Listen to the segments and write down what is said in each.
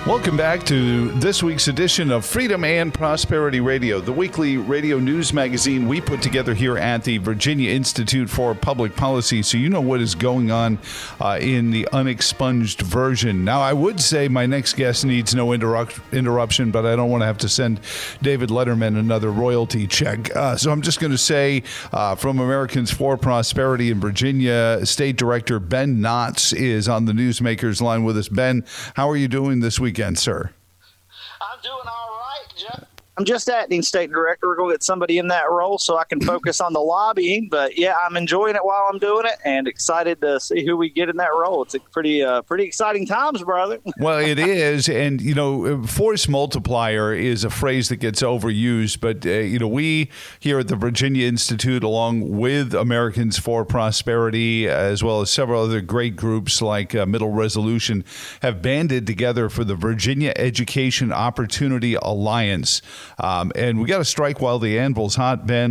Welcome back to this week's edition of Freedom and Prosperity Radio, the weekly radio news magazine we put together here at the Virginia Institute for Public Policy, so you know what is going on in the unexpunged version. Now, I would say my next guest needs no interruption, but I don't want to have to send David Letterman another royalty check. So I'm just going to say from Americans for Prosperity in Virginia, State Director Ben Knotts is on the Newsmakers line with us. Ben, how are you doing this weekend, sir? I'm doing all right, Jeff. I'm just acting state director. We're going to get somebody in that role so I can focus on the lobbying. But, yeah, I'm enjoying it while I'm doing it and excited to see who we get in that role. It's a pretty exciting times, brother. Well, it is. And, you know, force multiplier is a phrase that gets overused. But, you know, we here at the Virginia Institute, along with Americans for Prosperity, as well as several other great groups like Middle Resolution, have banded together for the Virginia Education Opportunity Alliance. And we got to strike while the anvil's hot, Ben.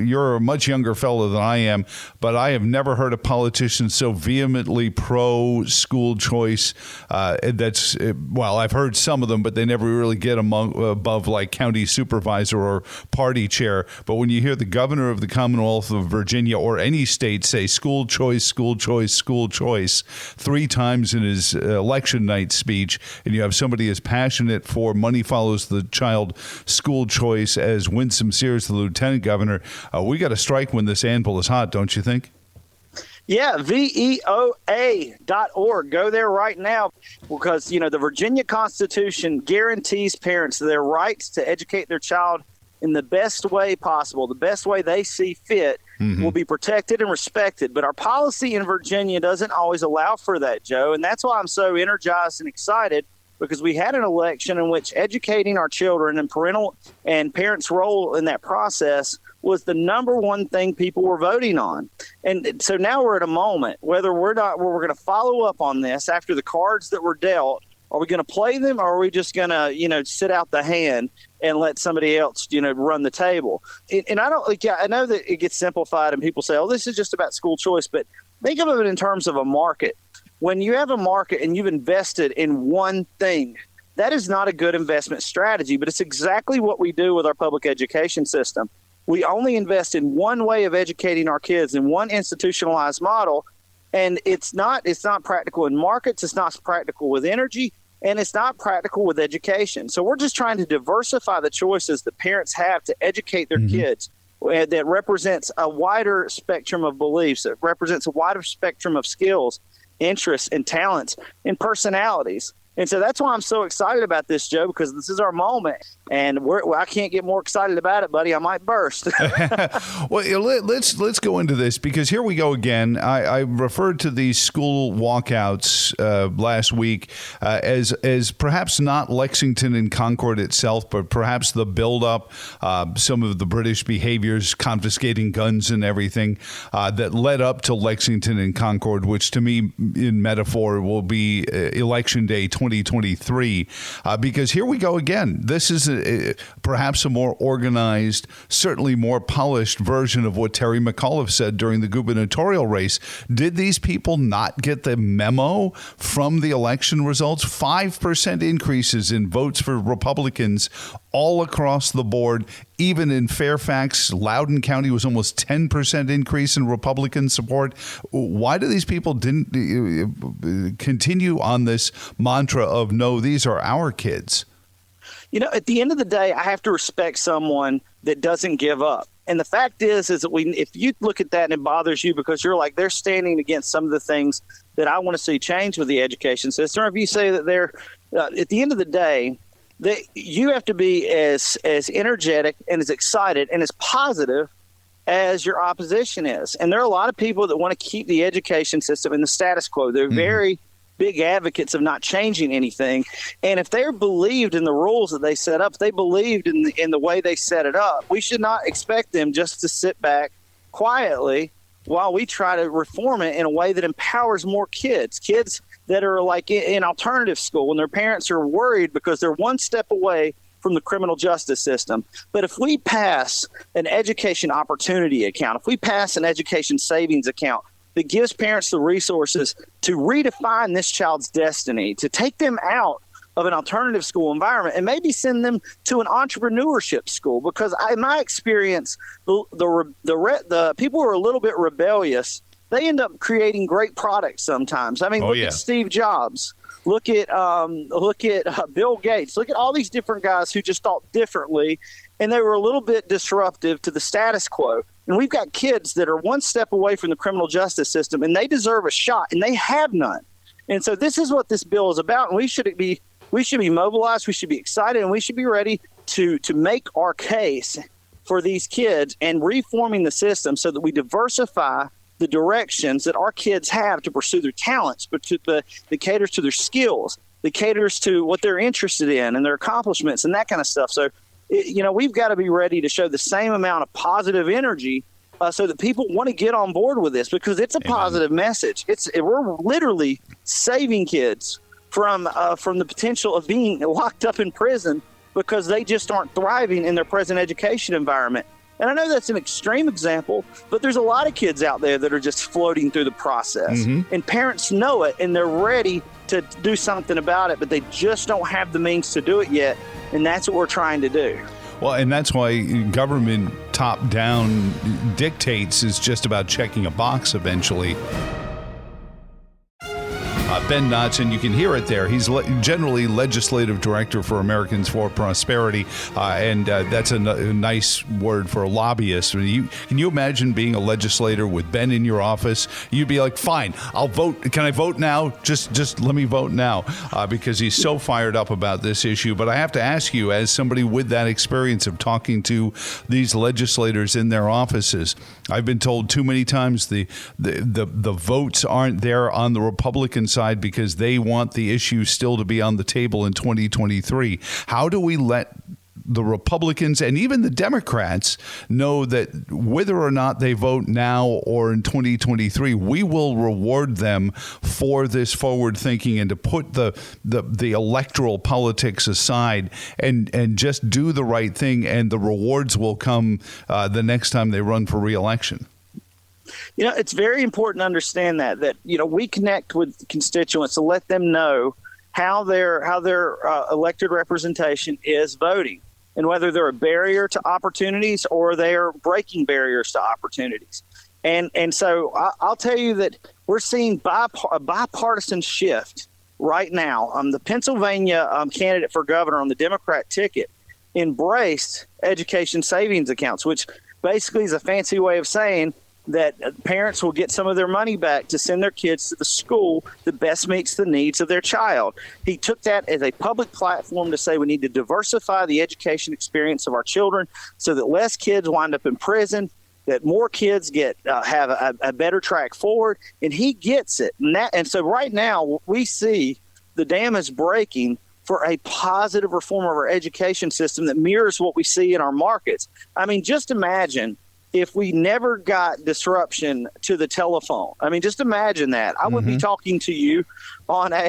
You're a much younger fellow than I am, but I have never heard a politician so vehemently pro-school choice. I've heard some of them, but they never really get above like county supervisor or party chair. But when you hear the governor of the Commonwealth of Virginia or any state say school choice, school choice, school choice 3 times in his election night speech, and you have somebody as passionate for money follows the child school choice as Winsome Sears, the lieutenant governor, we got to strike when this anvil is hot, don't you think? Yeah, VOA.org. Go there right now because, you know, the Virginia Constitution guarantees parents their rights to educate their child in the best way possible, the best way they see fit. Will be protected and respected. But our policy in Virginia doesn't always allow for that, Joe, and that's why I'm so energized and excited, because we had an election in which educating our children and parental and parents' role in that process was the number one thing people were voting on. And so now we're at a moment whether we're going to follow up on this after the cards that were dealt. Are we going to play them, or are we just going to, sit out the hand and let somebody else, run the table? And I know that it gets simplified and people say, oh, this is just about school choice, but think of it in terms of a market. When you have a market and you've invested in one thing, that is not a good investment strategy, but it's exactly what we do with our public education system. We only invest in one way of educating our kids in one institutionalized model, and it's not practical in markets, it's not practical with energy, and it's not practical with education. So we're just trying to diversify the choices that parents have to educate their kids. That represents a wider spectrum of beliefs, it represents a wider spectrum of skills, interests and talents and personalities. And so that's why I'm so excited about this, Joe, because this is our moment, and I can't get more excited about it, buddy. I might burst. Well, let's go into this, because here we go again. I referred to these school walkouts last week as perhaps not Lexington and Concord itself, but perhaps the buildup, some of the British behaviors, confiscating guns and everything that led up to Lexington and Concord, which to me, in metaphor, will be Election Day 2023, because here we go again. This is perhaps a more organized, certainly more polished version of what Terry McAuliffe said during the gubernatorial race. Did these people not get the memo from the election results? 5% increases in votes for Republicans all across the board. Even in Fairfax, Loudoun County was almost 10% increase in Republican support. Why do these people didn't continue on this mantra of, no, these are our kids? At the end of the day, I have to respect someone that doesn't give up. And the fact is that if you look at that and it bothers you because you're like, they're standing against some of the things that I want to see change with the education system, or if you say that they're, at the end of the day, you have to be as energetic and as excited and as positive as your opposition is. And there are a lot of people that want to keep the education system in the status quo. They're very big advocates of not changing anything. And if they're believed in the rules that they set up, they believed in the way they set it up, we should not expect them just to sit back quietly while we try to reform it in a way that empowers more kids that are like in alternative school and their parents are worried because they're one step away from the criminal justice system. But if we pass an education opportunity account, if we pass an education savings account that gives parents the resources to redefine this child's destiny, to take them out of an alternative school environment, and maybe send them to an entrepreneurship school. Because in my experience, the people who are a little bit rebellious, they end up creating great products sometimes. I mean, look at Steve Jobs. Look at Bill Gates. Look at all these different guys who just thought differently, and they were a little bit disruptive to the status quo. And we've got kids that are one step away from the criminal justice system, and they deserve a shot, and they have none. And so this is what this bill is about, and we should be mobilized, we should be excited, and we should be ready to make our case for these kids and reforming the system so that we diversify the directions that our kids have to pursue their talents, but that caters to their skills, that caters to what they're interested in and their accomplishments and that kind of stuff. So, we've got to be ready to show the same amount of positive energy so that people want to get on board with this, because it's a positive message. We're literally saving kids from the potential of being locked up in prison because they just aren't thriving in their present education environment. And I know that's an extreme example, but there's a lot of kids out there that are just floating through the process. And parents know it, and they're ready to do something about it, but they just don't have the means to do it yet. And that's what we're trying to do. Well, and that's why government top-down dictates is just about checking a box eventually. Ben Dodson, you can hear it there. He's generally legislative director for Americans for Prosperity, and that's a nice word for a lobbyist. Can you imagine being a legislator with Ben in your office? You'd be like, fine, I'll vote. Can I vote now? Just let me vote now, because he's so fired up about this issue. But I have to ask you, as somebody with that experience of talking to these legislators in their offices, I've been told too many times the votes aren't there on the Republican side because they want the issue still to be on the table in 2023. How do we let the Republicans and even the Democrats know that whether or not they vote now or in 2023, we will reward them for this forward thinking and to put the electoral politics aside and just do the right thing, and the rewards will come the next time they run for re-election? It's very important to understand that we connect with constituents to let them know how their elected representation is voting, and whether they're a barrier to opportunities or they are breaking barriers to opportunities. And so I'll tell you that we're seeing a bipartisan shift right now. The Pennsylvania candidate for governor on the Democrat ticket embraced education savings accounts, which basically is a fancy way of saying that parents will get some of their money back to send their kids to the school that best meets the needs of their child. He took that as a public platform to say we need to diversify the education experience of our children so that less kids wind up in prison, that more kids have a better track forward, and he gets it. And so right now we see the dam is breaking for a positive reform of our education system that mirrors what we see in our markets. I mean, just imagine if we never got disruption to the telephone. I mean, just imagine that. I would be talking to you on what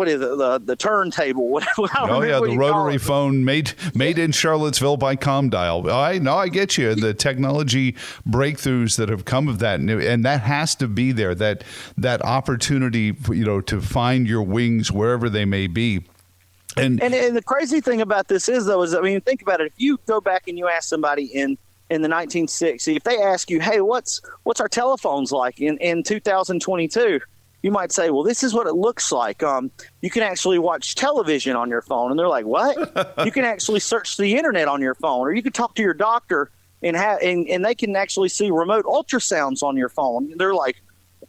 is it, the turntable? The rotary phone made in Charlottesville by Comdial. I get you. The technology breakthroughs that have come of that, and that has to be there. That opportunity, to find your wings wherever they may be. And the crazy thing about this is think about it. If you go back and you ask somebody in the 1960s, if they ask you, hey, what's our telephones like in 2022? You might say, well, this is what it looks like. You can actually watch television on your phone. And they're like, what? You can actually search the internet on your phone, or you can talk to your doctor and they can actually see remote ultrasounds on your phone. They're like,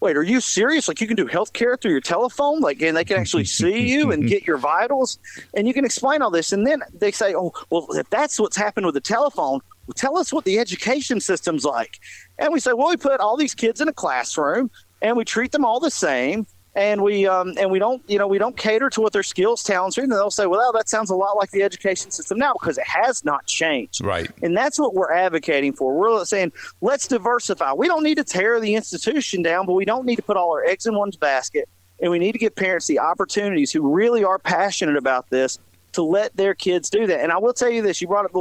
wait, are you serious? Like, you can do healthcare through your telephone? And they can actually see you and get your vitals, and you can explain all this. And then they say, oh, well, if that's what's happened with the telephone, well, tell us what the education system's like. And we say, well, we put all these kids in a classroom and we treat them all the same. And we don't cater to what their skills, talents are. And they'll say, well, that sounds a lot like the education system now, because it has not changed. Right. And that's what we're advocating for. We're saying, let's diversify. We don't need to tear the institution down, but we don't need to put all our eggs in one basket. And we need to give parents the opportunities who really are passionate about this to let their kids do that. And I will tell you this, you brought up the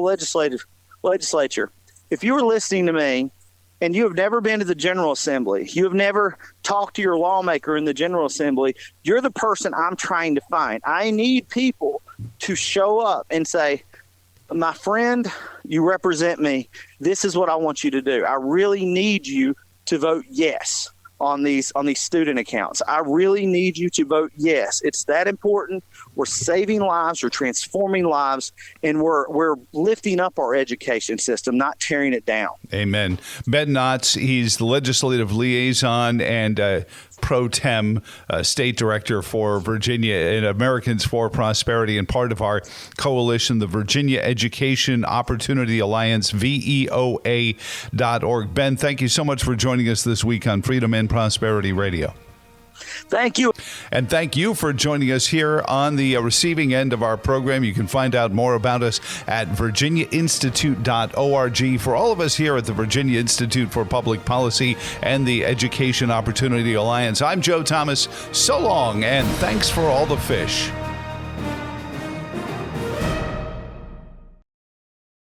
legislature. If you were listening to me and you have never been to the General Assembly, you have never talked to your lawmaker in the General Assembly, you're the person I'm trying to find. I need people to show up and say, my friend, you represent me. This is what I want you to do. I really need you to vote yes on these student accounts. I really need you to vote yes. It's that important. We're saving lives, we're transforming lives, and we're lifting up our education system, not tearing it down. Amen. Ben Knotts, he's the legislative liaison and pro tem state director for Virginia and Americans for Prosperity, and part of our coalition, the Virginia Education Opportunity Alliance, VOA.org. Ben, thank you so much for joining us this week on Freedom and Prosperity Radio. Thank you. And thank you for joining us here on the receiving end of our program. You can find out more about us at virginiainstitute.org. For all of us here at the Virginia Institute for Public Policy and the Education Opportunity Alliance, I'm Joe Thomas. So long, and thanks for all the fish.